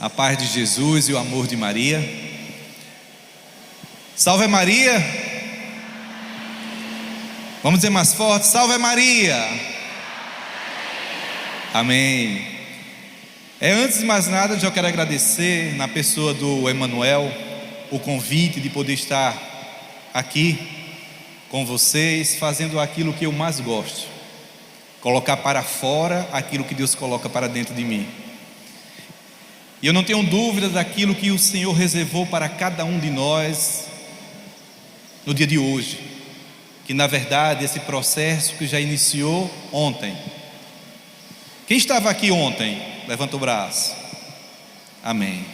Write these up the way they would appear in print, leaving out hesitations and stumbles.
A paz de Jesus e o amor de Maria. Salve Maria! Vamos dizer mais forte: Salve Maria! Amém. Antes de mais nada, eu já quero agradecer, na pessoa do Emanuel, o convite de poder estar aqui com vocês, fazendo aquilo que eu mais gosto: colocar para fora aquilo que Deus coloca para dentro de mim. E eu não tenho dúvida daquilo que o Senhor reservou para cada um de nós no dia de hoje, que na verdade esse processo que já iniciou ontem. Quem estava aqui ontem? Levanta o braço. Amém.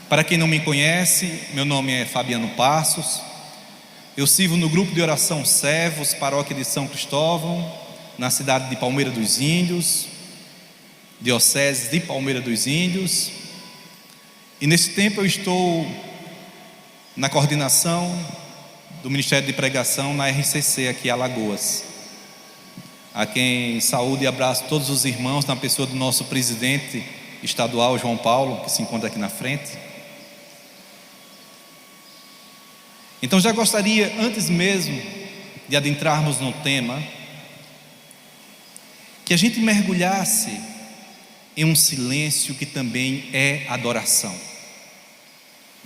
Para quem não me conhece, meu nome é Fabiano Passos. Eu sirvo no grupo de oração Servos, paróquia de São Cristóvão, na cidade de Palmeira dos Índios, diocese de Palmeira dos Índios. E nesse tempo eu estou na coordenação do Ministério de Pregação na RCC aqui em Alagoas, a quem saúde e abraço todos os irmãos, na pessoa do nosso presidente estadual, João Paulo, que se encontra aqui na frente. Então já gostaria, antes mesmo de adentrarmos no tema, que a gente mergulhasse em um silêncio que também é adoração,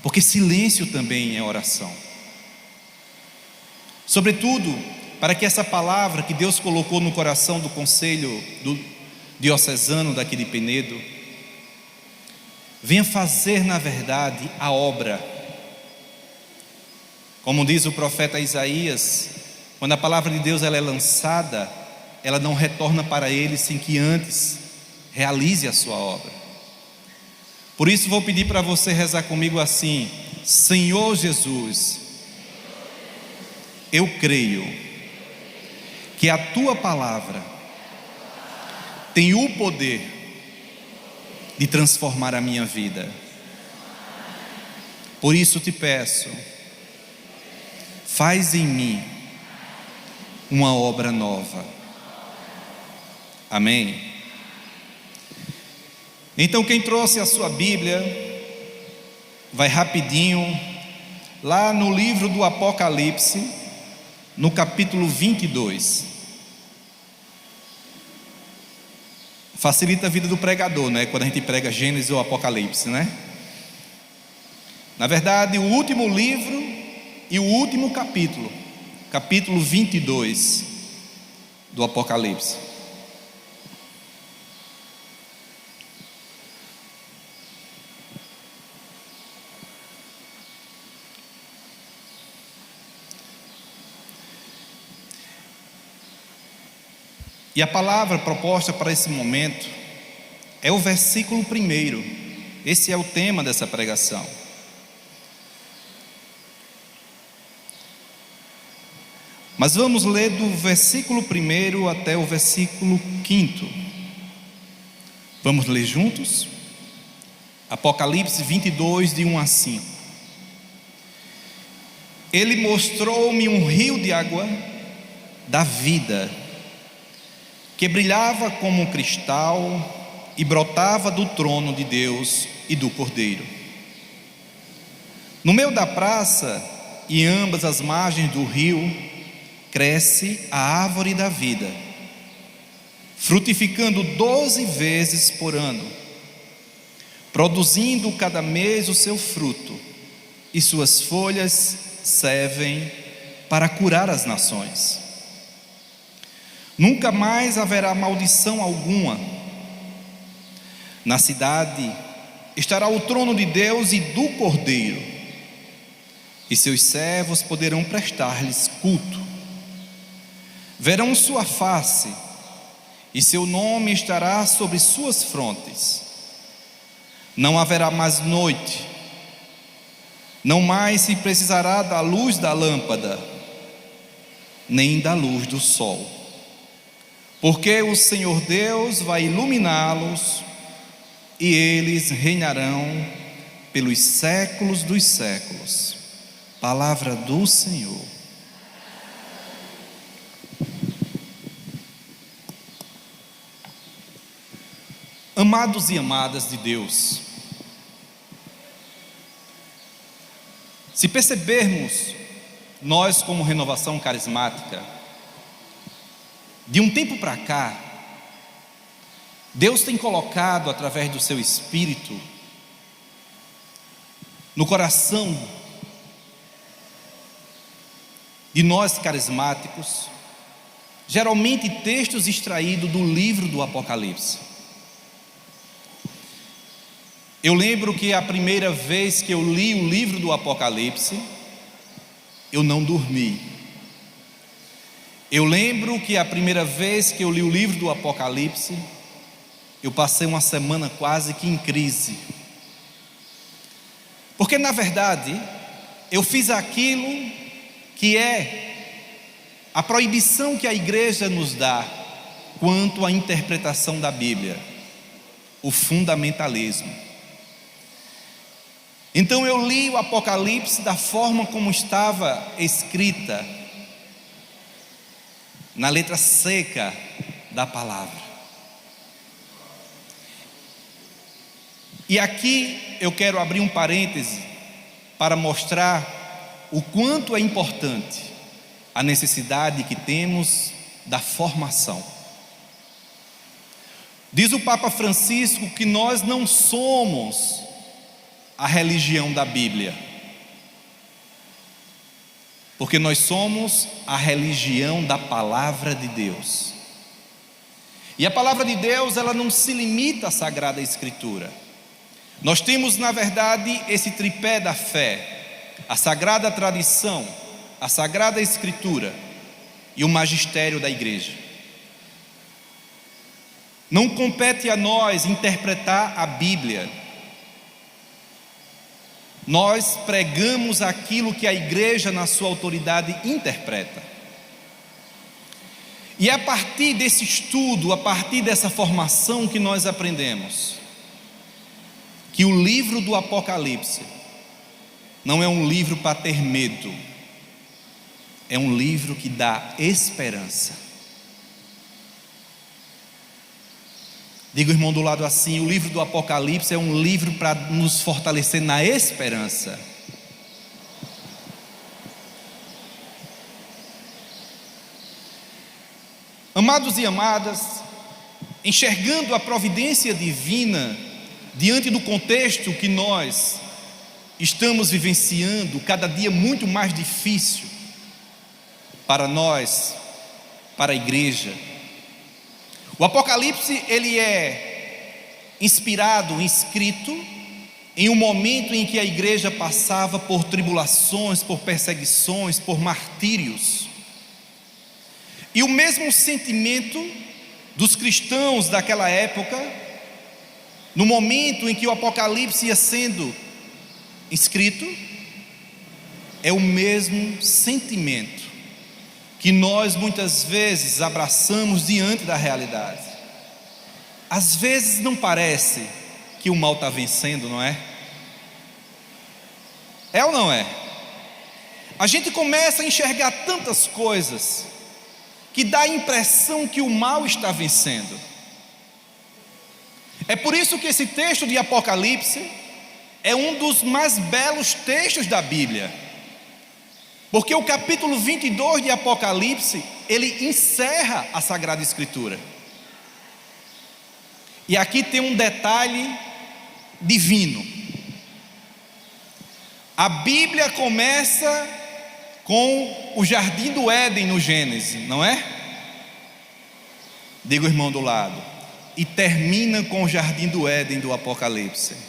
porque silêncio também é oração. Sobretudo para que essa palavra que Deus colocou no coração do conselho do diocesano daqui de Penedo venha fazer na verdade a obra. Como diz o profeta Isaías, quando a palavra de Deus ela é lançada, ela não retorna para ele sem que antes realize a sua obra. Por isso vou pedir para você rezar comigo assim: Senhor Jesus, eu creio que a tua palavra tem o poder de transformar a minha vida. Por isso te peço, faz em mim uma obra nova. Amém. Então quem trouxe a sua Bíblia, vai rapidinho lá no livro do Apocalipse, no capítulo 22. Facilita a vida do pregador, né? Quando a gente prega Gênesis ou Apocalipse, né? Na verdade, o último livro e o último capítulo, capítulo 22 do Apocalipse. E a palavra proposta para esse momento é o versículo 1. Esse é o tema dessa pregação. Mas vamos ler do versículo 1 até o versículo 5. Vamos ler juntos? Apocalipse 22, de 1 a 5. Ele mostrou-me um rio de água da vida, que brilhava como um cristal e brotava do trono de Deus e do Cordeiro. No meio da praça e em ambas as margens do rio cresce a árvore da vida, frutificando 12 vezes por ano, produzindo cada mês o seu fruto, e suas folhas servem para curar as nações. Nunca mais haverá maldição alguma. Na cidade estará o trono de Deus e do Cordeiro, e seus servos poderão prestar-lhes culto. Verão sua face, e seu nome estará sobre suas frontes. Não haverá mais noite, não mais se precisará da luz da lâmpada, nem da luz do sol, porque o Senhor Deus vai iluminá-los, e eles reinarão pelos séculos dos séculos. Palavra do Senhor. Amados e amadas de Deus, se percebermos, nós como Renovação Carismática, de um tempo para cá, Deus tem colocado através do seu Espírito no coração de nós carismáticos, geralmente textos extraídos do livro do Apocalipse. Eu lembro que a primeira vez que eu li o livro do Apocalipse, eu não dormi. Eu lembro que a primeira vez que eu li o livro do Apocalipse, eu passei uma semana quase que em crise. Porque na verdade, eu fiz aquilo que é a proibição que a igreja nos dá quanto à interpretação da Bíblia, o fundamentalismo. Então eu li o Apocalipse da forma como estava escrita, na letra seca da palavra. E aqui eu quero abrir um parêntese para mostrar o quanto é importante a necessidade que temos da formação. Diz o Papa Francisco que nós não somos a religião da Bíblia, porque nós somos a religião da palavra de Deus. E a palavra de Deus, ela não se limita à Sagrada Escritura. Nós temos, na verdade, esse tripé da fé: a sagrada tradição, a Sagrada Escritura e o magistério da igreja. Não compete a nós interpretar a Bíblia. Nós pregamos aquilo que a igreja, na sua autoridade, interpreta. E é a partir desse estudo, a partir dessa formação que nós aprendemos que o livro do Apocalipse não é um livro para ter medo, é um livro que dá esperança. Diga o irmão do lado assim: o livro do Apocalipse é um livro para nos fortalecer na esperança. Amados e amadas, enxergando a providência divina diante do contexto que nós estamos vivenciando, cada dia muito mais difícil para nós, para a igreja. O Apocalipse, ele é inspirado, escrito em um momento em que a igreja passava por tribulações, por perseguições, por martírios. E o mesmo sentimento dos cristãos daquela época, no momento em que o Apocalipse ia sendo escrito, é o mesmo sentimento que nós muitas vezes abraçamos diante da realidade. Às vezes não parece que o mal está vencendo, não é? É ou não é? A gente começa a enxergar tantas coisas que dá a impressão que o mal está vencendo. É por isso que esse texto de Apocalipse é um dos mais belos textos da Bíblia, porque o capítulo 22 de Apocalipse, ele encerra a Sagrada Escritura. E aqui tem um detalhe divino. A Bíblia começa com o jardim do Éden no Gênesis, não é? Diga o irmão do lado: e termina com o jardim do Éden do Apocalipse.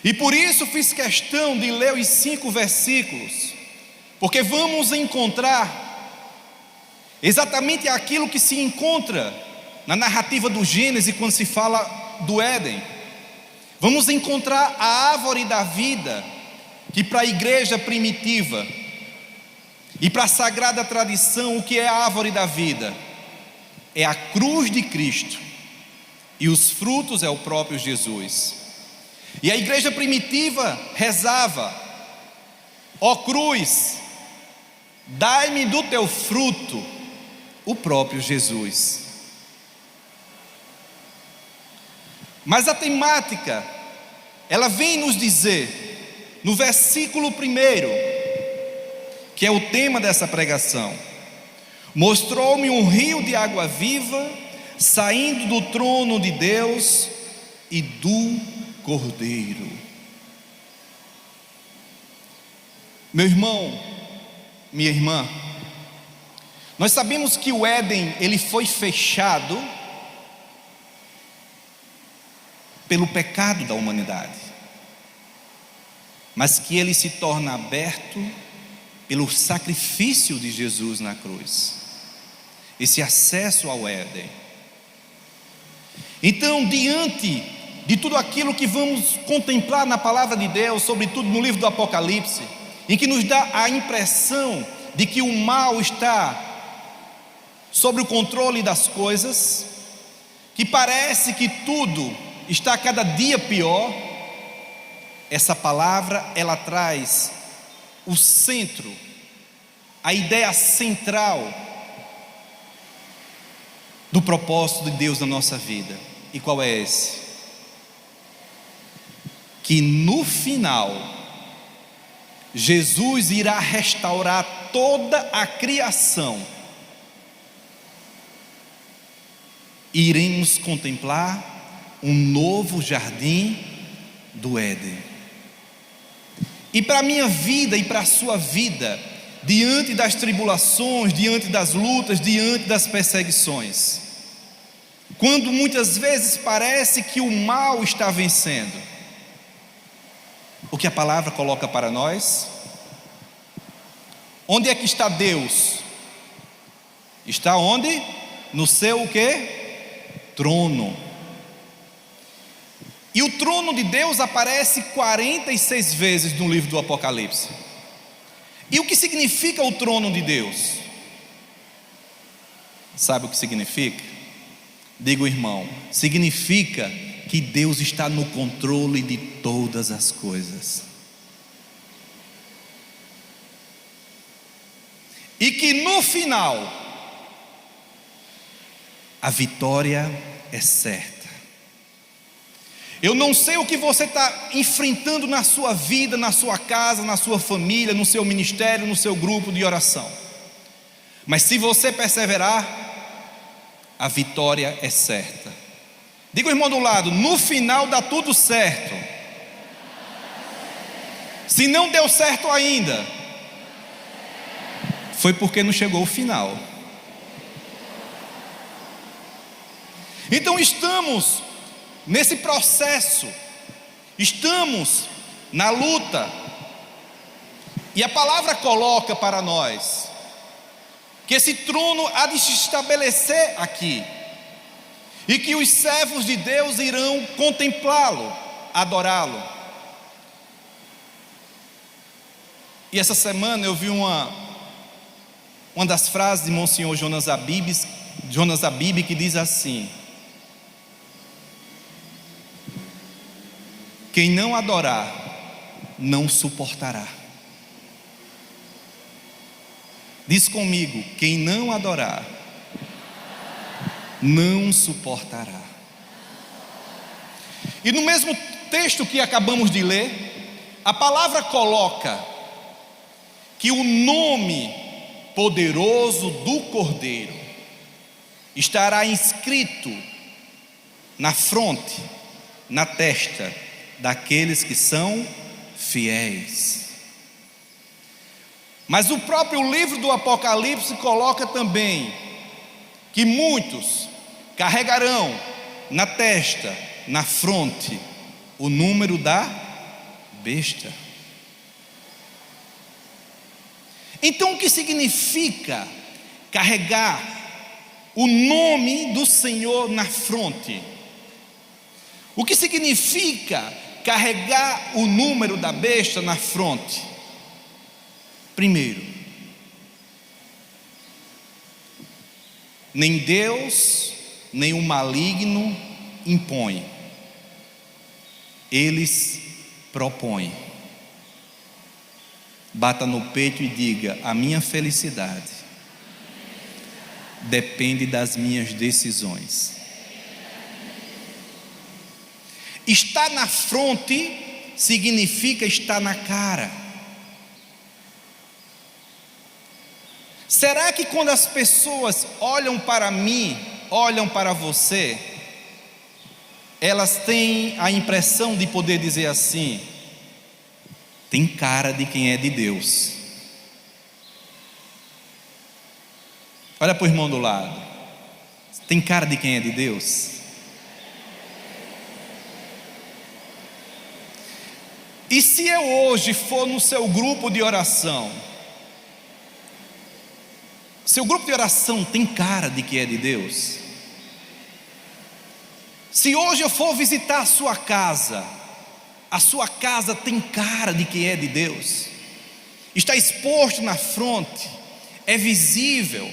E por isso fiz questão de ler os 5 versículos, porque vamos encontrar exatamente aquilo que se encontra na narrativa do Gênesis quando se fala do Éden. Vamos encontrar a árvore da vida, que para a igreja primitiva e para a sagrada tradição, o que é a árvore da vida? É a cruz de Cristo, e os frutos é o próprio Jesus. E a igreja primitiva rezava: ó cruz, dai-me do teu fruto, o próprio Jesus. Mas a temática, ela vem nos dizer, no versículo 1, que é o tema dessa pregação: mostrou-me um rio de água viva, saindo do trono de Deus e do Cordeiro. Meu irmão, minha irmã, nós sabemos que o Éden, ele foi fechado pelo pecado da humanidade, mas que ele se torna aberto pelo sacrifício de Jesus na cruz, esse acesso ao Éden. Então, diante de tudo aquilo que vamos contemplar na palavra de Deus, sobretudo no livro do Apocalipse, em que nos dá a impressão de que o mal está sobre o controle das coisas, que parece que tudo está cada dia pior, essa palavra, ela traz o centro, a ideia central do propósito de Deus na nossa vida. E qual é esse? Que no final, Jesus irá restaurar toda a criação. E iremos contemplar um novo jardim do Éden. E para a minha vida e para a sua vida, diante das tribulações, diante das lutas, diante das perseguições, quando muitas vezes parece que o mal está vencendo, o que a palavra coloca para nós? Onde é que está Deus? Está onde? No seu o quê? Trono. E o trono de Deus aparece 46 vezes no livro do Apocalipse. E o que significa o trono de Deus? Sabe o que significa? Digo, irmão, significa que Deus está no controle de todas as coisas. E que no final, a vitória é certa. Eu não sei o que você está enfrentando na sua vida, na sua casa, na sua família, no seu ministério, no seu grupo de oração. Mas se você perseverar, a vitória é certa. Diga ao irmão do lado: no final dá tudo certo. Se não deu certo ainda, foi porque não chegou o final. Então estamos nesse processo, estamos na luta, e a palavra coloca para nós que esse trono há de se estabelecer aqui, e que os servos de Deus irão contemplá-lo, adorá-lo. E essa semana eu vi uma das frases de Monsenhor Jonas Abib, que diz assim: quem não adorar, não suportará. Diz comigo: quem não adorar, não suportará. E no mesmo texto que acabamos de ler, a palavra coloca que o nome poderoso do Cordeiro estará inscrito na fronte, na testa daqueles que são fiéis. Mas o próprio livro do Apocalipse coloca também que muitos carregarão na testa, na fronte, o número da besta. Então, o que significa carregar o nome do Senhor na fronte? O que significa carregar o número da besta na fronte? Primeiro, nem Deus, nem o maligno impõem, eles propõem. Bata no peito e diga: a minha felicidade depende das minhas decisões. Estar na fronte significa estar na cara. Será que quando as pessoas olham para mim, olham para você, elas têm a impressão de poder dizer assim: tem cara de quem é de Deus? Olha para o irmão do lado, tem cara de quem é de Deus? E se eu hoje for no seu grupo de oração, seu grupo de oração tem cara de que é de Deus? Se hoje eu for visitar a sua casa tem cara de que é de Deus? Está exposto na fronte, é visível.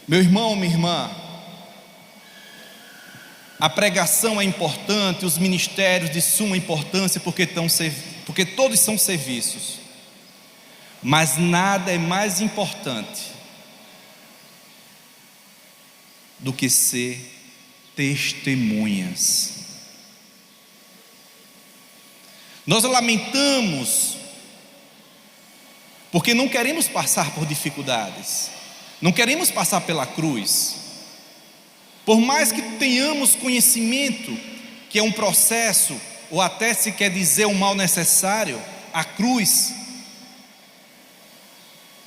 Meu irmão, minha irmã, a pregação é importante, os ministérios de suma importância, porque todos são serviços, mas nada é mais importante do que ser testemunhas. Nós lamentamos porque não queremos passar por dificuldades, não queremos passar pela cruz. Por mais que tenhamos conhecimento que é um processo, ou até se quer dizer um mal necessário, a cruz,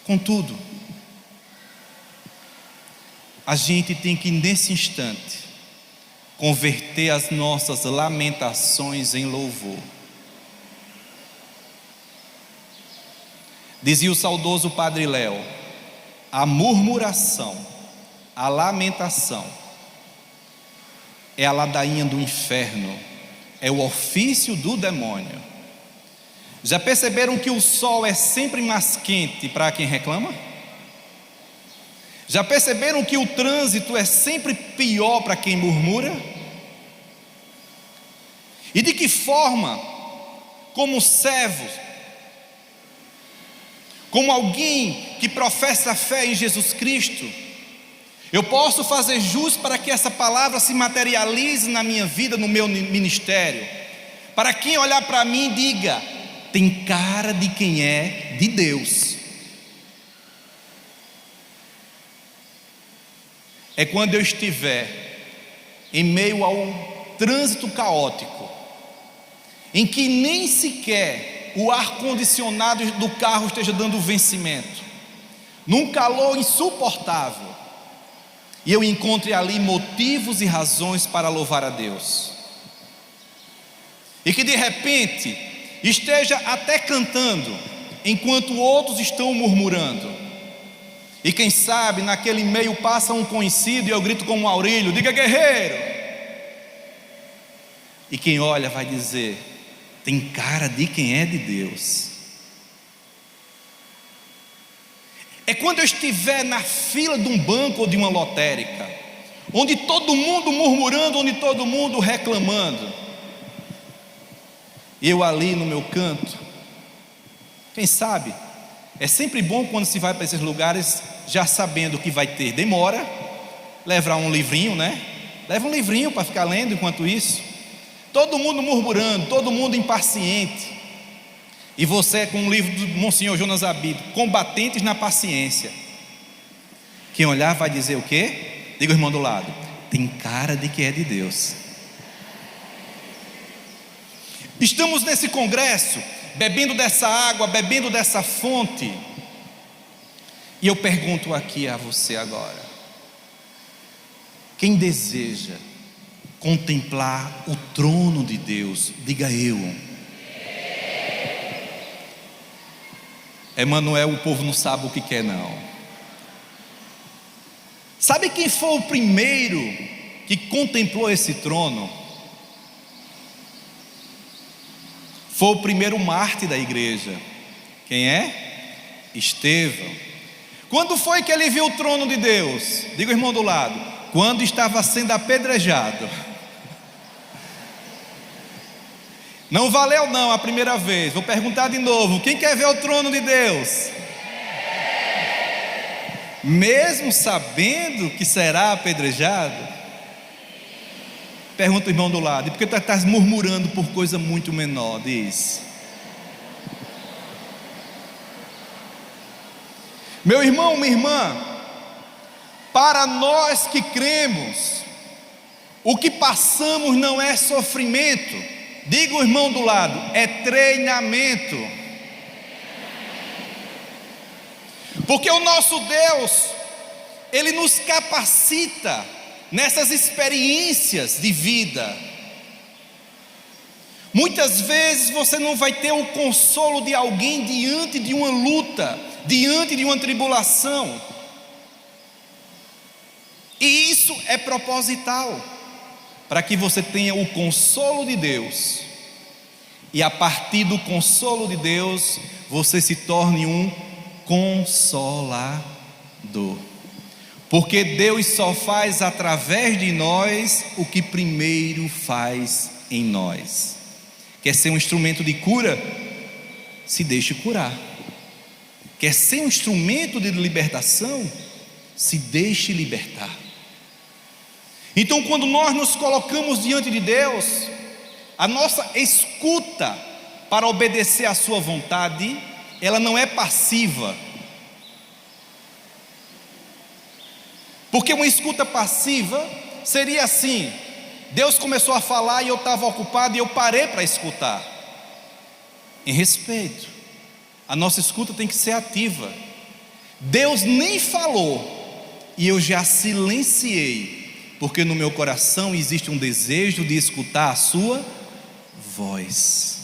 contudo, a gente tem que nesse instante converter as nossas lamentações em louvor. Dizia o saudoso Padre Léo: a murmuração, a lamentação é a ladainha do inferno, é o ofício do demônio. Já perceberam que o sol é sempre mais quente para quem reclama? Já perceberam que o trânsito é sempre pior para quem murmura? E de que forma, como servos, como alguém que professa a fé em Jesus Cristo, eu posso fazer jus para que essa palavra se materialize na minha vida, no meu ministério? Para quem olhar para mim diga: tem cara de quem é de Deus. É quando eu estiver em meio ao trânsito caótico, em que nem sequer o ar-condicionado do carro esteja dando vencimento, num calor insuportável, e eu encontre ali motivos e razões para louvar a Deus, e que de repente esteja até cantando, enquanto outros estão murmurando, e quem sabe naquele meio passa um conhecido e eu grito como Aurílio: diga guerreiro! E quem olha vai dizer: tem cara de quem é de Deus. É quando eu estiver na fila de um banco ou de uma lotérica, onde todo mundo murmurando, onde todo mundo reclamando, e eu ali no meu canto. Quem sabe, é sempre bom quando se vai para esses lugares já sabendo que vai ter demora, levar um livrinho, né? Leva um livrinho para ficar lendo enquanto isso. Todo mundo murmurando, todo mundo impaciente. E você com um livro do Monsenhor Jonas Abib, Combatentes na Paciência. Quem olhar vai dizer o quê? Diga o irmão do lado: tem cara de que é de Deus. Estamos nesse congresso, bebendo dessa água, bebendo dessa fonte. E eu pergunto aqui a você agora: quem deseja contemplar o trono de Deus, diga eu. Emanuel, o povo não sabe o que quer não. Sabe quem foi o primeiro que contemplou esse trono? Foi o primeiro mártir da igreja. Quem é? Estevão. Quando foi que ele viu o trono de Deus? Diga o irmão do lado: quando estava sendo apedrejado. Não valeu não a primeira vez. Vou perguntar de novo: quem quer ver o trono de Deus? Mesmo sabendo que será apedrejado? Pergunta o irmão do lado: e por que tu estás murmurando por coisa muito menor? Diz. Meu irmão, minha irmã, para nós que cremos, o que passamos não é sofrimento. Diga o irmão do lado: é treinamento. Porque o nosso Deus, Ele nos capacita nessas experiências de vida. Muitas vezes você não vai ter o consolo de alguém diante de uma luta, diante de uma tribulação. E isso é proposital, para que você tenha o consolo de Deus, e a partir do consolo de Deus, você se torne um consolador. Porque Deus só faz através de nós o que primeiro faz em nós. Quer ser um instrumento de cura? Se deixe curar. Quer ser um instrumento de libertação? Se deixe libertar. Então, quando nós nos colocamos diante de Deus, a nossa escuta para obedecer à sua vontade, ela não é passiva. Porque uma escuta passiva seria assim: Deus começou a falar e eu estava ocupado e eu parei para escutar. Em respeito, a nossa escuta tem que ser ativa. Deus nem falou e eu já silenciei, porque no meu coração existe um desejo de escutar a sua voz.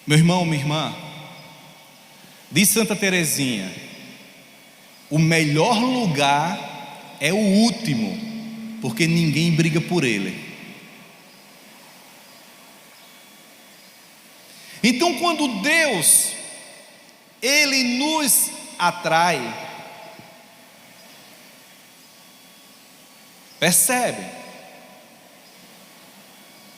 Meu irmão, minha irmã, diz Santa Teresinha: o melhor lugar é o último, porque ninguém briga por ele. Então, quando Deus, Ele nos atrai, percebe?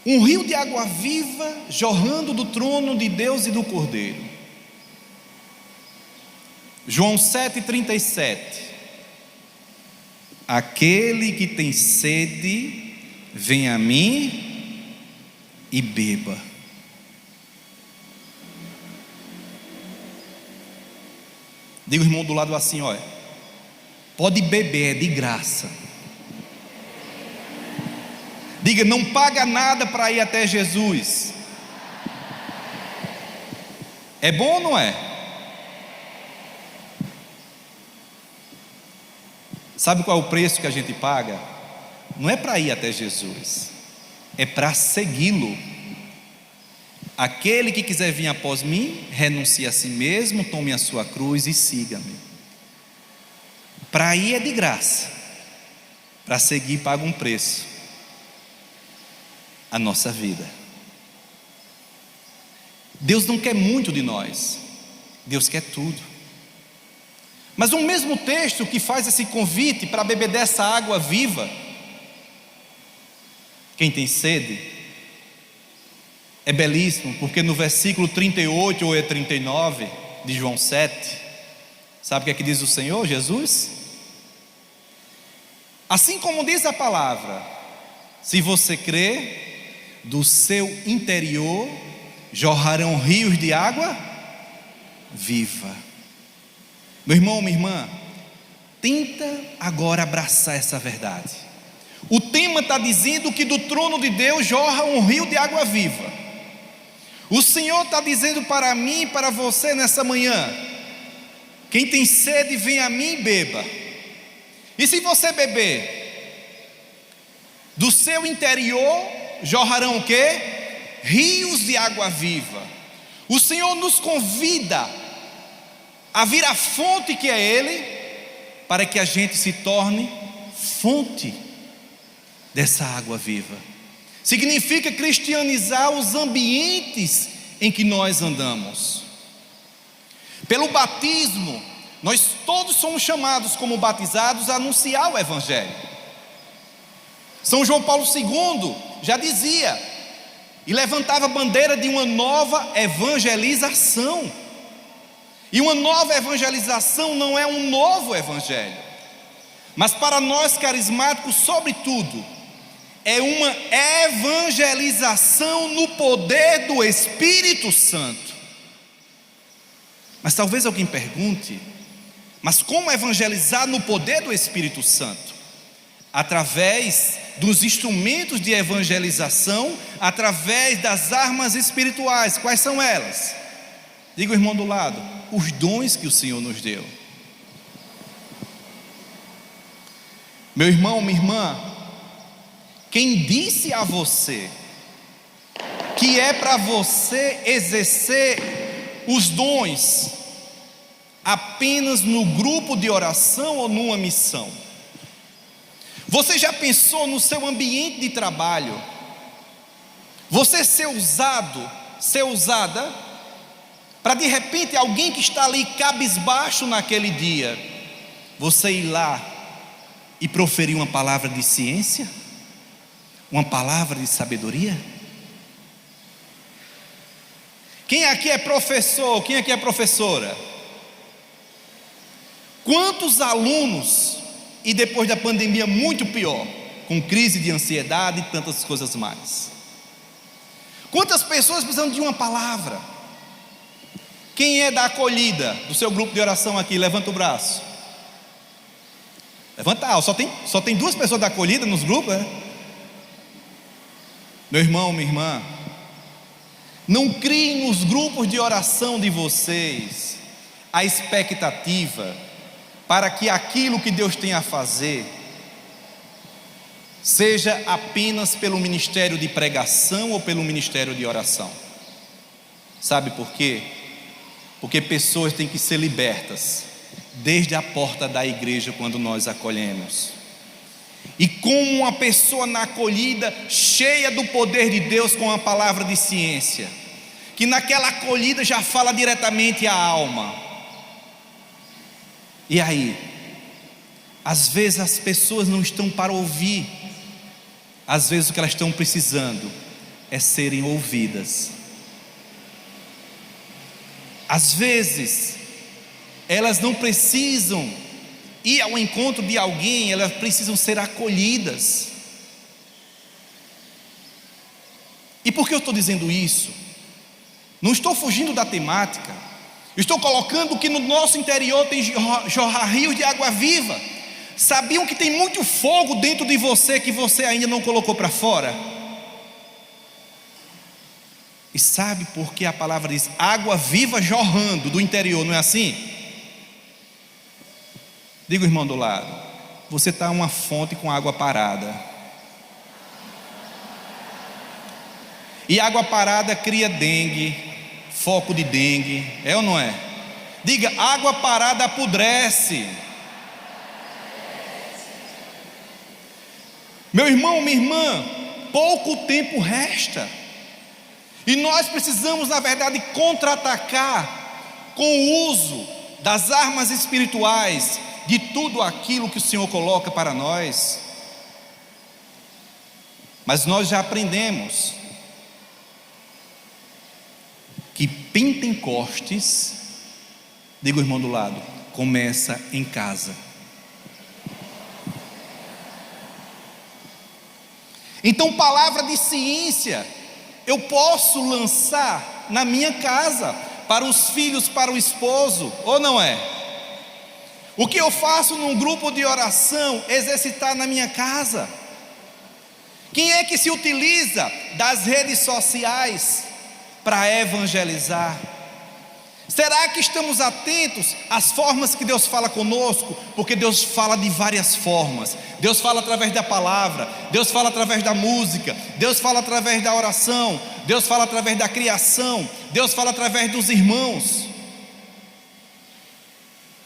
Um rio de água viva jorrando do trono de Deus e do Cordeiro. João 7,37. Aquele que tem sede, vem a mim e beba. Diga o irmão do lado assim: olha, pode beber, é de graça. Diga: não paga nada para ir até Jesus. É bom ou não é? Sabe qual é o preço que a gente paga? Não é para ir até Jesus, é para segui-lo. Aquele que quiser vir após mim, renuncie a si mesmo, tome a sua cruz e siga-me. Para ir é de graça, para seguir paga um preço: a nossa vida. Deus não quer muito de nós, Deus quer tudo. Mas o mesmo texto que faz esse convite para beber dessa água viva, quem tem sede, é belíssimo, porque no versículo 38 ou 39 de João 7, sabe o que é que diz o Senhor Jesus? Assim como diz a palavra: se você crer, do seu interior jorrarão rios de água viva. Meu irmão, minha irmã, tenta agora abraçar essa verdade. O tema está dizendo que do trono de Deus jorra um rio de água viva. O Senhor está dizendo para mim e para você nessa manhã: quem tem sede, vem a mim e beba. E se você beber, do seu interior jorrarão o quê? Rios de água viva. O Senhor nos convida a vir à fonte que é Ele, para que a gente se torne fonte dessa água viva. Significa cristianizar os ambientes em que nós andamos. Pelo batismo, nós todos somos chamados como batizados a anunciar o Evangelho. São João Paulo II já dizia e levantava a bandeira de uma nova evangelização. E uma nova evangelização não é um novo evangelho, mas para nós carismáticos, sobretudo, é uma evangelização no poder do Espírito Santo. Mas talvez alguém pergunte: mas como evangelizar no poder do Espírito Santo? Através dos instrumentos de evangelização, através das armas espirituais. Quais são elas? Diga o irmão do lado: os dons que o Senhor nos deu. Meu irmão, minha irmã, quem disse a você que é para você exercer os dons apenas no grupo de oração ou numa missão? Você já pensou no seu ambiente de trabalho, você ser usado, ser usada, para de repente alguém que está ali cabisbaixo naquele dia, você ir lá e proferir uma palavra de ciência, uma palavra de sabedoria? Quem aqui é professor? Quem aqui é professora? Quantos alunos, e depois da pandemia muito pior, com crise de ansiedade e tantas coisas mais, quantas pessoas precisam de uma palavra? Quem é da acolhida do seu grupo de oração aqui? Levanta o braço. Levanta alto. Só tem 2 pessoas da acolhida nos grupos, né? Meu irmão, minha irmã, não criem nos grupos de oração de vocês a expectativa para que aquilo que Deus tem a fazer seja apenas pelo ministério de pregação ou pelo ministério de oração. Sabe por quê? Porque pessoas têm que ser libertas desde a porta da igreja quando nós acolhemos. E como uma pessoa na acolhida, cheia do poder de Deus, com a palavra de ciência, que naquela acolhida já fala diretamente à alma. E aí, às vezes as pessoas não estão para ouvir, às vezes o que elas estão precisando é serem ouvidas. Às vezes elas não precisam ir ao encontro de alguém, elas precisam ser acolhidas. E por que eu estou dizendo isso? Não estou fugindo da temática, estou colocando que no nosso interior tem jorrar rios de água viva. Sabiam que tem muito fogo dentro de você que você ainda não colocou para fora? E sabe por que a palavra diz água viva jorrando do interior, não é assim? Diga o irmão do lado: você está uma fonte com água parada. E água parada cria dengue, foco de dengue, é ou não é? Diga: água parada apodrece. Meu irmão, minha irmã, pouco tempo resta. E nós precisamos, na verdade, contra-atacar com o uso das armas espirituais, de tudo aquilo que o Senhor coloca para nós. Mas nós já aprendemos que Pentecostes, diga o irmão do lado, começa em casa. Então, palavra de ciência eu posso lançar na minha casa, para os filhos, para o esposo, ou não é? O que eu faço num grupo de oração, exercitar na minha casa. Quem é que se utiliza das redes sociais para evangelizar? Será que estamos atentos às formas que Deus fala conosco? Porque Deus fala de várias formas. Deus fala através da palavra, Deus fala através da música, Deus fala através da oração, Deus fala através da criação, Deus fala através dos irmãos,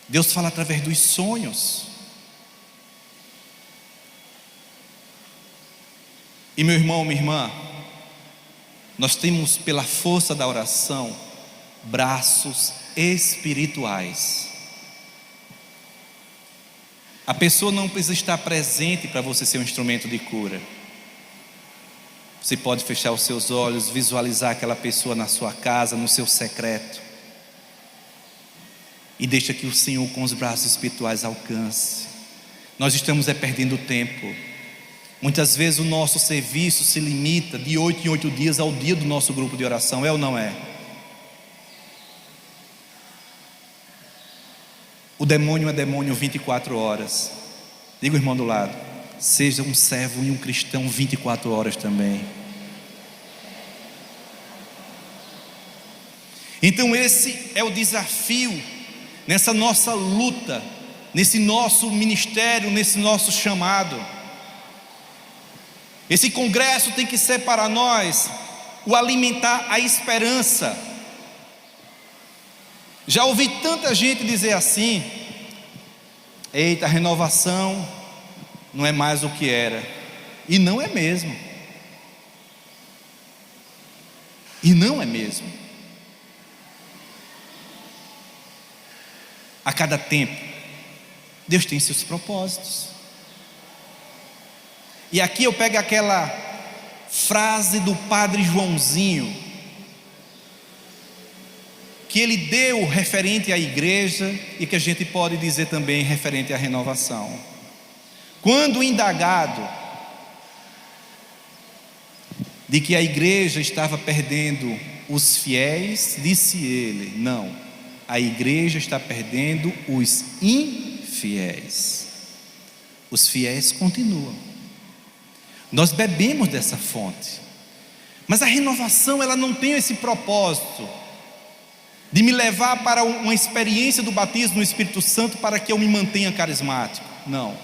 Deus fala através dos sonhos. E meu irmão, minha irmã, nós temos pela força da oração braços espirituais. A pessoa não precisa estar presente para você ser um instrumento de cura. Você pode fechar os seus olhos, visualizar aquela pessoa na sua casa, no seu secreto. e deixa que o Senhor com os braços espirituais alcance. Nós estamos perdendo tempo. Muitas vezes o nosso serviço se limita de 8 em 8 dias ao dia do nosso grupo de oração, é ou não é? O demônio é demônio 24 horas. Diga o irmão do lado: seja um servo e um cristão 24 horas também. Então esse é o desafio nessa nossa luta, nesse nosso ministério, nesse nosso chamado. Esse congresso tem que ser para nós o alimentar a esperança. Já ouvi tanta gente dizer assim: eita, a renovação não é mais o que era. E não é mesmo. E não é mesmo. A cada tempo, Deus tem seus propósitos. E aqui eu pego aquela frase do Padre Joãozinho, que ele deu referente à igreja e que a gente pode dizer também referente à renovação. Quando indagado de que a igreja estava perdendo os fiéis, disse ele: não, a igreja está perdendo os infiéis. Os fiéis continuam. Nós bebemos dessa fonte, mas a renovação ela não tem esse propósito de me levar para uma experiência do batismo no Espírito Santo para que eu me mantenha carismático. Não.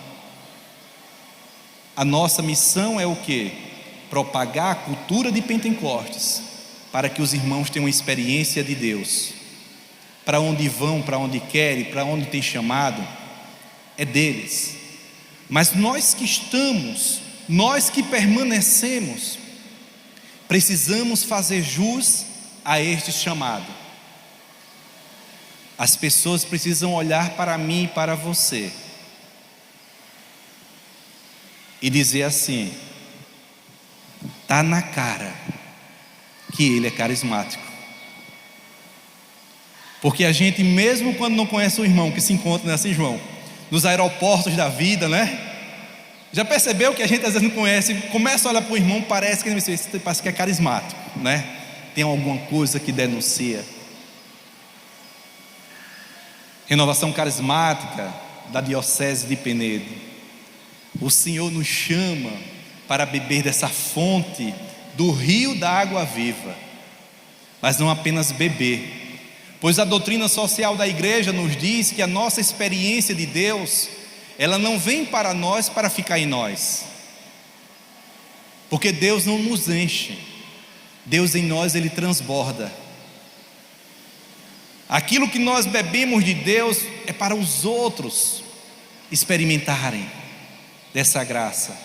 A nossa missão é o quê? Propagar a cultura de Pentecostes, para que os irmãos tenham uma experiência de Deus. Para onde vão, para onde querem, para onde tem chamado, é deles. Mas nós que estamos, nós que permanecemos, precisamos fazer jus a este chamado. As pessoas precisam olhar para mim e para você e dizer assim: está na cara que ele é carismático. Porque a gente, mesmo quando não conhece o irmão, que se encontra, né, assim, João, nos aeroportos da vida, né? Já percebeu que a gente às vezes não conhece, começa a olhar para o irmão, parece que é carismático, né? Tem alguma coisa que denuncia. Renovação carismática da Diocese de Penedo. O Senhor nos chama para beber dessa fonte do rio da água viva, mas não apenas beber, pois a doutrina social da igreja nos diz que a nossa experiência de Deus, ela não vem para nós para ficar em nós, porque Deus não nos enche, Deus em nós ele transborda. Aquilo que nós bebemos de Deus é para os outros experimentarem dessa graça.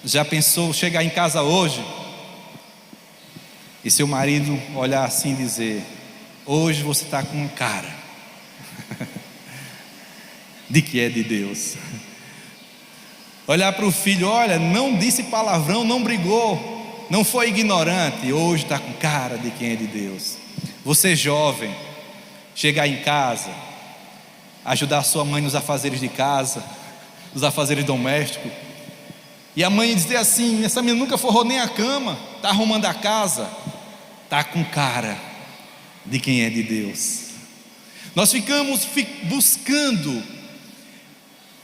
Já pensou chegar em casa hoje e seu marido olhar assim e dizer: hoje você está com cara de que é de Deus. Olhar para o filho: olha, não disse palavrão, não brigou, não foi ignorante, hoje está com cara de quem é de Deus. Você jovem, chegar em casa, ajudar a sua mãe nos afazeres de casa, nos afazeres domésticos, e a mãe dizer assim: essa menina nunca forrou nem a cama, está arrumando a casa, está com cara de quem é de Deus. Nós ficamos buscando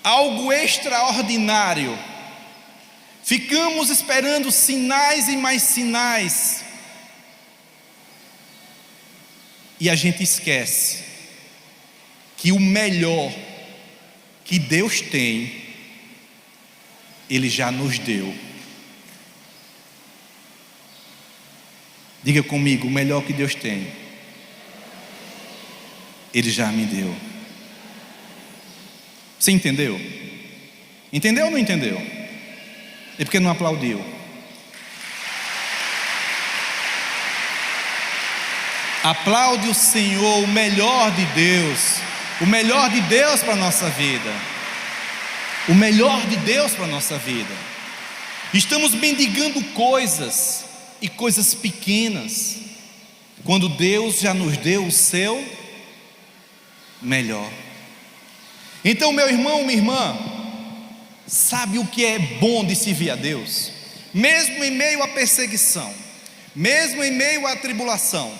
algo extraordinário, ficamos esperando sinais e mais sinais, e a gente esquece que o melhor que Deus tem, Ele já nos deu. Diga comigo: o melhor que Deus tem, Ele já me deu. Você entendeu? Entendeu ou não entendeu? E por que não aplaudiu? Aplaude o Senhor, o melhor de Deus, o melhor de Deus para a nossa vida, o melhor de Deus para a nossa vida. Estamos mendigando coisas, e coisas pequenas, quando Deus já nos deu o seu melhor. Então, meu irmão, minha irmã, sabe o que é bom de servir a Deus? Mesmo em meio à perseguição, mesmo em meio à tribulação,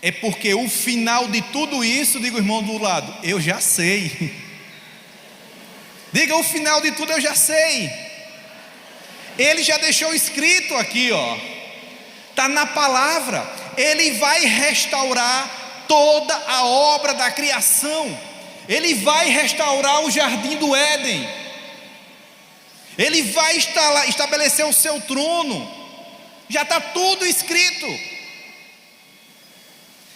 é porque o final de tudo isso, diga o irmão do lado, eu já sei. Diga, o final de tudo eu já sei. Ele já deixou escrito aqui, ó. Está na palavra. Ele vai restaurar toda a obra da criação. Ele vai restaurar o jardim do Éden. Ele vai estabelecer o seu trono. Já está tudo escrito.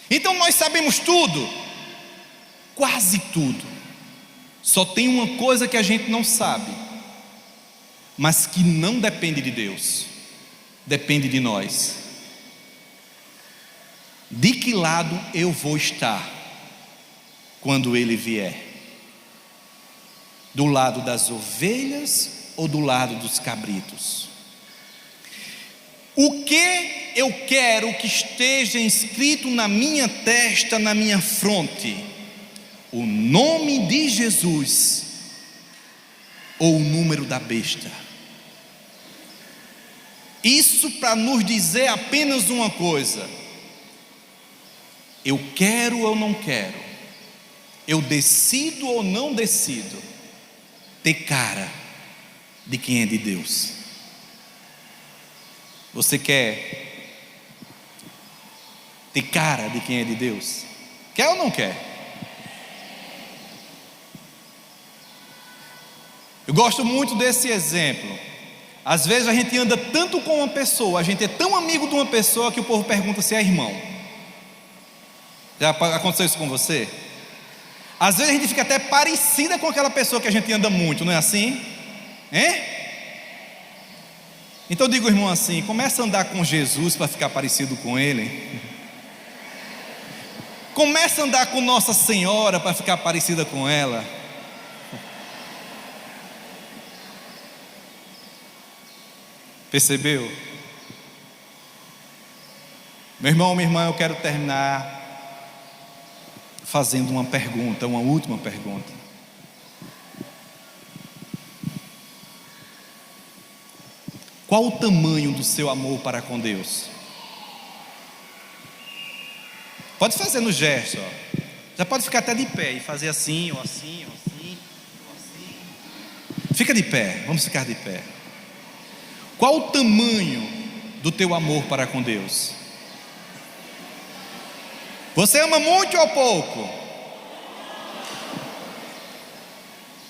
Então nós sabemos tudo, quase tudo. Só tem uma coisa que a gente não sabe, mas que não depende de Deus, depende de nós. De que lado eu vou estar quando Ele vier? Do lado das ovelhas ou do lado dos cabritos? O que eu quero que esteja escrito na minha testa, na minha fronte? O nome de Jesus ou o número da besta? Isso para nos dizer apenas uma coisa: eu quero ou não quero, eu decido ou não decido ter cara de quem é de Deus. Você quer ter cara de quem é de Deus? Quer ou não quer? Eu gosto muito desse exemplo. Às vezes a gente anda tanto com uma pessoa, a gente é tão amigo de uma pessoa que o povo pergunta se é irmão. Já aconteceu isso com você? Às vezes a gente fica até parecida com aquela pessoa que a gente anda muito, não é assim? Hein? Então eu digo, irmão, assim, começa a andar com Jesus para ficar parecido com Ele. Começa a andar com Nossa Senhora para ficar parecida com ela. Percebeu? Meu irmão, minha irmã, eu quero terminar fazendo uma pergunta, uma última pergunta. Qual o tamanho do seu amor para com Deus? Pode fazer no gesto, ó. Já pode ficar até de pé e fazer assim, ou assim, ou assim, ou assim. Fica de pé, vamos ficar de pé. Qual o tamanho do teu amor para com Deus? Você ama muito ou pouco?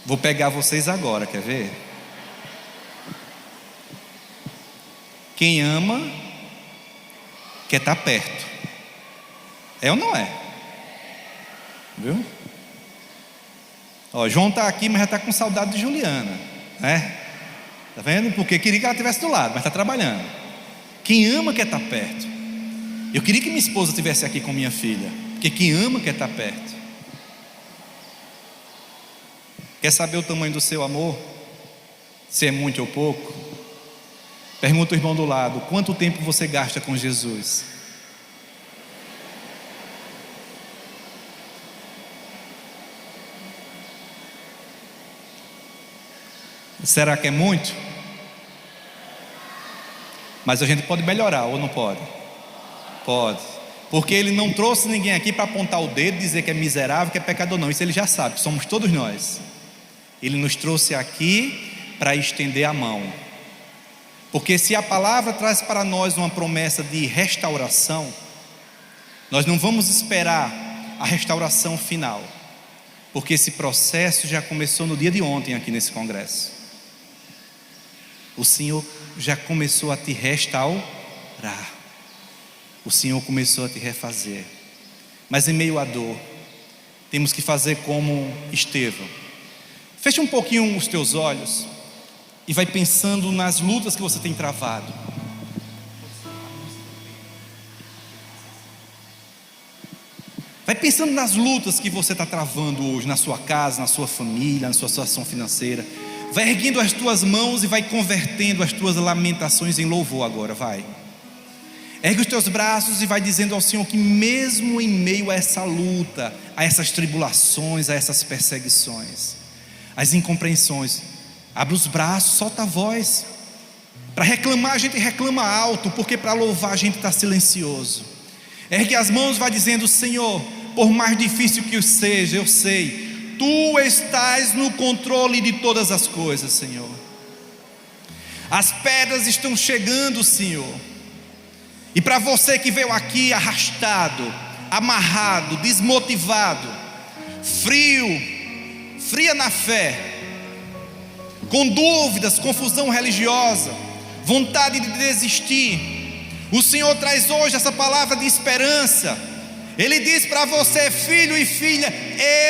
Vou pegar vocês agora, quer ver? Quem ama quer estar perto. É ou não é? Viu? Ó, João está aqui, mas já está com saudade de Juliana, né? Está vendo? Porque queria que ela estivesse do lado, mas está trabalhando. Quem ama quer estar perto. Eu queria que minha esposa estivesse aqui com minha filha, porque quem ama quer estar perto. Quer saber o tamanho do seu amor? Se é muito ou pouco? Pergunta o irmão do lado: quanto tempo você gasta com Jesus? Será que é muito? Mas a gente pode melhorar, ou não pode? Pode. Porque Ele não trouxe ninguém aqui para apontar o dedo, dizer que é miserável, que é pecador, não. Isso Ele já sabe, que somos todos nós. Ele nos trouxe aqui para estender a mão. Porque se a palavra traz para nós uma promessa de restauração, nós não vamos esperar a restauração final, porque esse processo já começou no dia de ontem aqui nesse congresso. O Senhor já começou a te restaurar, o Senhor começou a te refazer. Mas em meio à dor, temos que fazer como Estevão. Feche um pouquinho os teus olhos e vai pensando nas lutas que você tem travado. Vai pensando nas lutas que você está travando hoje, na sua casa, na sua família, na sua situação financeira. Vai erguendo as tuas mãos e vai convertendo as tuas lamentações em louvor agora, vai. Ergue os teus braços e vai dizendo ao Senhor que mesmo em meio a essa luta, a essas tribulações, a essas perseguições, as incompreensões, abre os braços, solta a voz. Para reclamar a gente reclama alto, porque para louvar a gente está silencioso. Ergue as mãos e vai dizendo: Senhor, por mais difícil que seja, eu sei, Tu estás no controle de todas as coisas, Senhor. As pedras estão chegando, Senhor. E para você que veio aqui arrastado, amarrado, desmotivado, fria na fé, com dúvidas, confusão religiosa, vontade de desistir, o Senhor traz hoje essa palavra de esperança. Ele diz para você: filho e filha,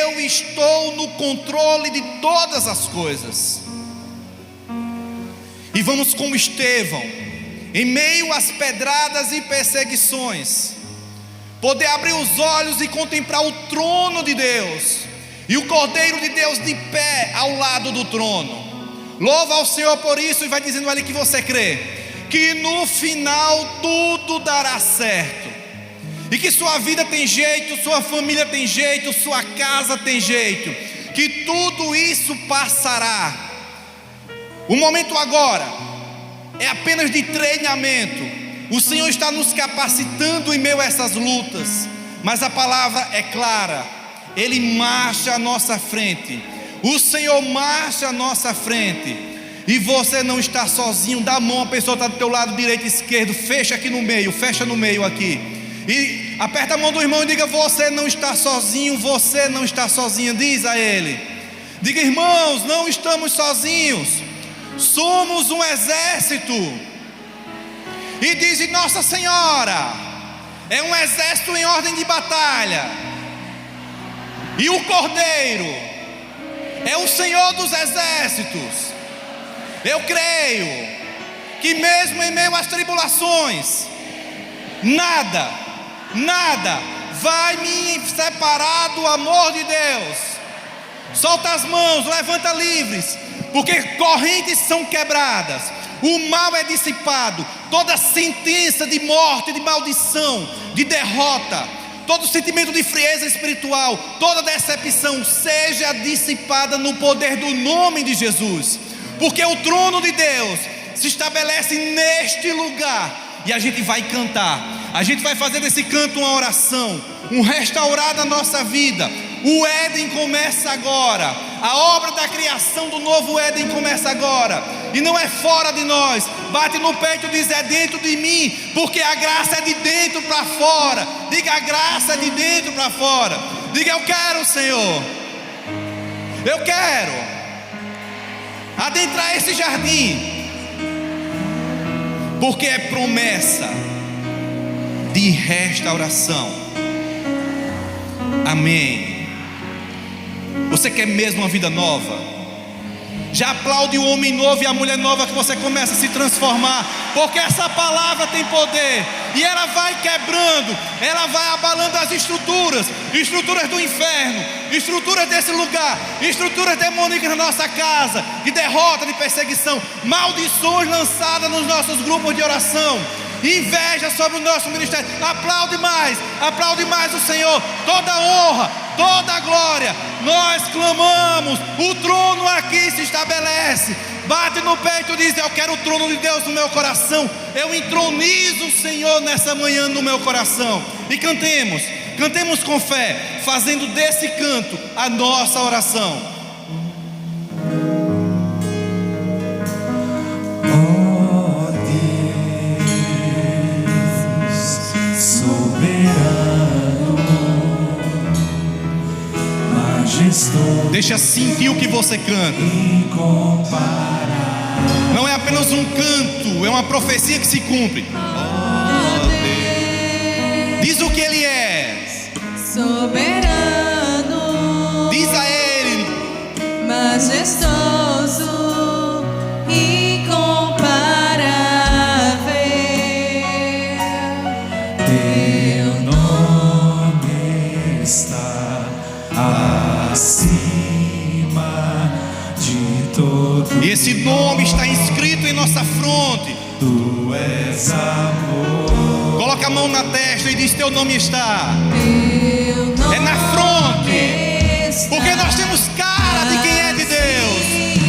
eu estou no controle de todas as coisas. E vamos como Estevão, em meio às pedradas e perseguições, poder abrir os olhos e contemplar o trono de Deus, e o Cordeiro de Deus de pé ao lado do trono. Louva ao Senhor por isso, e vai dizendo a Ele que você crê, que no final tudo dará certo, e que sua vida tem jeito, sua família tem jeito, sua casa tem jeito, que tudo isso passará. O momento agora é apenas de treinamento. O Senhor está nos capacitando em meio a essas lutas, mas a palavra é clara: Ele marcha à nossa frente. O Senhor marcha à nossa frente, e você não está sozinho. Dá a mão à pessoa que está do teu lado direito e esquerdo, fecha aqui no meio, fecha no meio aqui, e aperta a mão do irmão e diga: você não está sozinho, você não está sozinha. Diz a ele, diga: irmãos, não estamos sozinhos, somos um exército. E diz: Nossa Senhora é um exército em ordem de batalha, e o Cordeiro é o Senhor dos exércitos. Eu creio que mesmo em meio às tribulações, nada vai me separar do amor de Deus. Solta as mãos, levanta livres, porque correntes são quebradas, o mal é dissipado, toda sentença de morte, de maldição, de derrota, todo sentimento de frieza espiritual, toda decepção seja dissipada no poder do nome de Jesus, porque o trono de Deus se estabelece neste lugar. E a gente vai cantar, a gente vai fazer desse canto uma oração, um restaurar da nossa vida. O Éden começa agora, a obra da criação do novo Éden começa agora, e não é fora de nós. Bate no peito e diz: é dentro de mim, porque a graça é de dentro para fora. Diga: a graça é de dentro para fora. Diga: eu quero, Senhor, eu quero adentrar esse jardim, porque é promessa de restauração. Amém. Você quer mesmo uma vida nova? Já aplaude o homem novo e a mulher nova que você começa a se transformar, porque essa palavra tem poder, e ela vai quebrando, ela vai abalando as estruturas do inferno, estruturas desse lugar, estruturas demoníacas na nossa casa, de derrota, de perseguição, maldições lançadas nos nossos grupos de oração, inveja sobre o nosso ministério. Aplaude mais o Senhor. Toda honra, toda glória, nós clamamos. O trono aqui se estabelece. Bate no peito e diz: eu quero o trono de Deus no meu coração. Eu entronizo o Senhor nessa manhã no meu coração. E cantemos com fé, fazendo desse canto a nossa oração. Deixa sentir o que você canta. Não é apenas um canto, é uma profecia que se cumpre. Diz o que Ele é: soberano. Diz a Ele: majestoso, incomparável. Teu nome está acima de todo. E esse nome está inscrito em nossa fronte. Tu és amor. Coloca a mão na testa e diz: teu nome está. Teu nome É na fronte. está. Porque nós temos cara de quem é de Deus.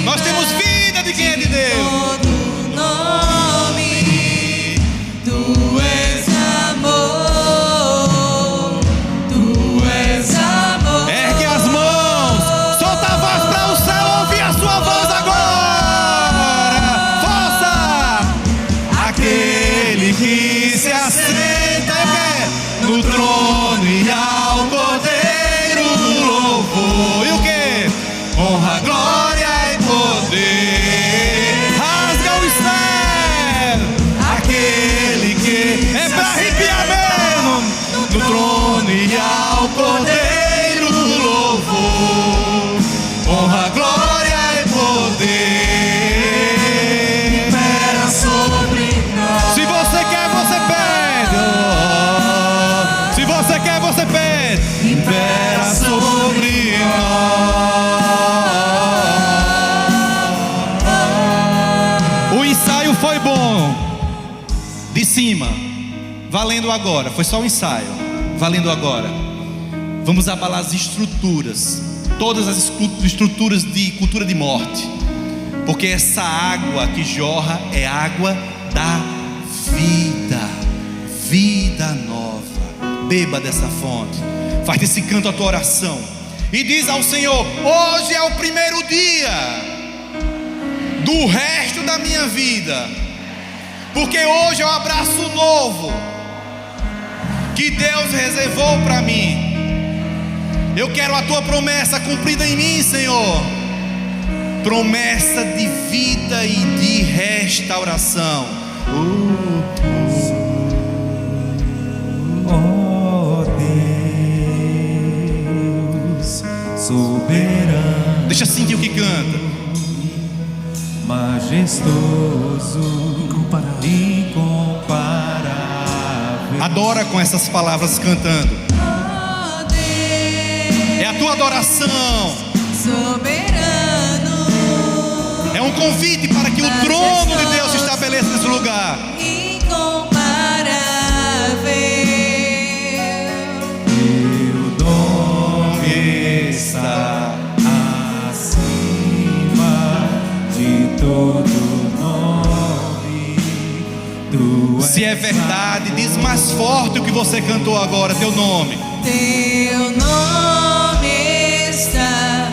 Nós temos vida de quem é de Deus. Todo nome, tu és amor, tu és amor. Ergue as mãos, solta a voz para o céu, ouvir a sua voz agora. Força! Aquele que se assenta no trono e ao Cordeiro louvor. E o que? Honra, glória e poder. Rasga os céus. Aquele que é para arrepiar mesmo. No trono e ao Cordeiro louvor. Honra, glória e poder. Impera sobre nós. Se você quer, você pede. Se você quer, você pede. Impera sobre nós. O ensaio foi bom. De cima. Valendo agora. Foi só um ensaio. Valendo agora. Vamos abalar as estruturas. Todas as estruturas de cultura de morte. Porque essa água que jorra é água da vida. Vida nova. Beba dessa fonte. Faz desse canto a tua oração. E diz ao Senhor: hoje é o primeiro dia do resto da minha vida. Porque hoje é o abraço novo que Deus reservou para mim. Eu quero a tua promessa cumprida em mim, Senhor. Promessa de vida e de restauração. Oh Deus soberano, Deixa sentir o que canta. majestoso, incomparável. Adora com essas palavras cantando. Oh Deus, É a tua adoração. soberano, É um convite para que o trono de Deus se estabeleça nesse lugar. incomparável. Teu nome está acima de todo nome. Tu Se é verdade, diz mais forte o que você cantou agora. Teu nome. Teu nome está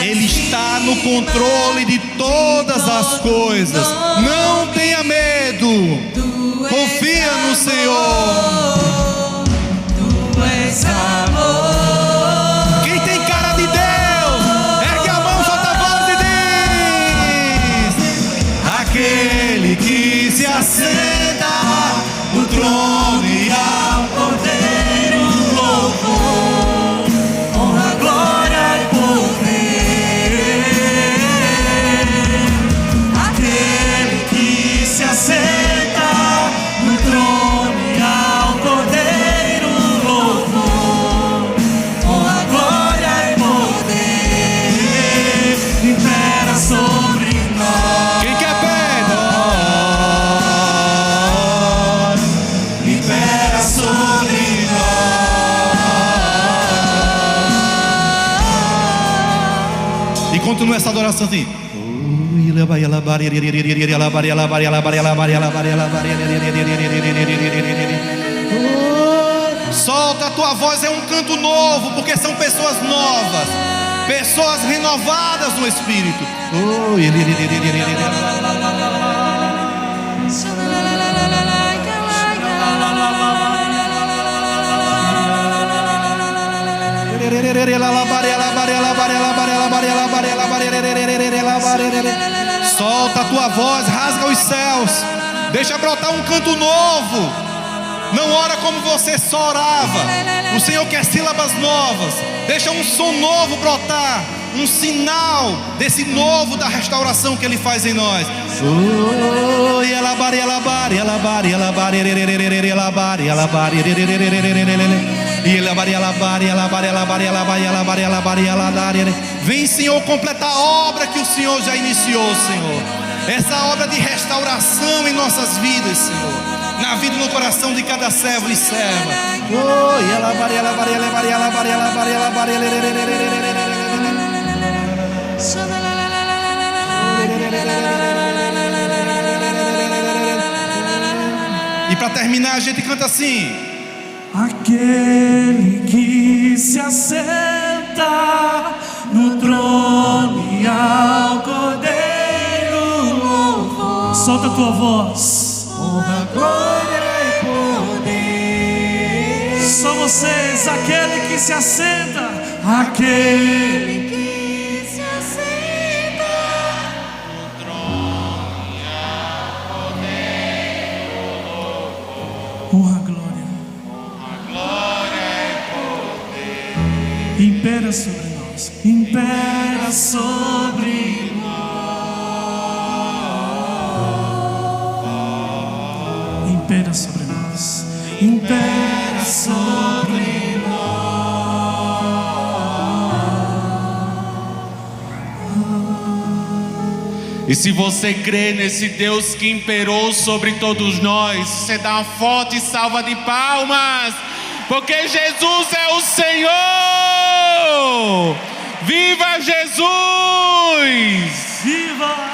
Ele está no controle de todas as coisas. Não tenha medo. Confia no Senhor. Tu és amor. Quem tem cara de Deus, ergue a mão, solta a voz e diz: aquele que se assenta no trono e ao Cordeiro louvor, honra, glória e poder. aquele que se assenta no trono e ao Cordeiro louvor, honra, glória e poder, impera sobre nós. Quem quer pé? Impera sobre E continua essa adoração assim. Solta a tua voz, é um canto novo, porque são pessoas novas, pessoas renovadas no Espírito. Solta a tua voz, rasga os céus, deixa brotar um canto novo. Não ora como você só orava. O Senhor quer sílabas novas. Deixa um som novo brotar, um sinal desse novo da restauração que Ele faz em nós. Vem, Senhor, completar a obra que o Senhor já iniciou, Senhor. Essa obra de restauração em nossas vidas, Senhor. na vida e no coração de cada servo e serva. Oh, e ela varia, ela varia, ela varia, ela varia, ela varia, ela varia. E para terminar a gente canta assim: aquele que se assenta no trono e ao Cordeiro louvor. Solta a tua voz. Honra, glória e poder. Só vocês, aquele que se assenta, aquele que se assenta no trono e ao Cordeiro louvor. honra, glória E poder. impera sobre nós, impera sobre nós, impera sobre nós, impera sobre E se você crê nesse Deus que imperou sobre todos nós, você dá uma forte salva de palmas, porque Jesus é o Senhor! Viva Jesus! Viva!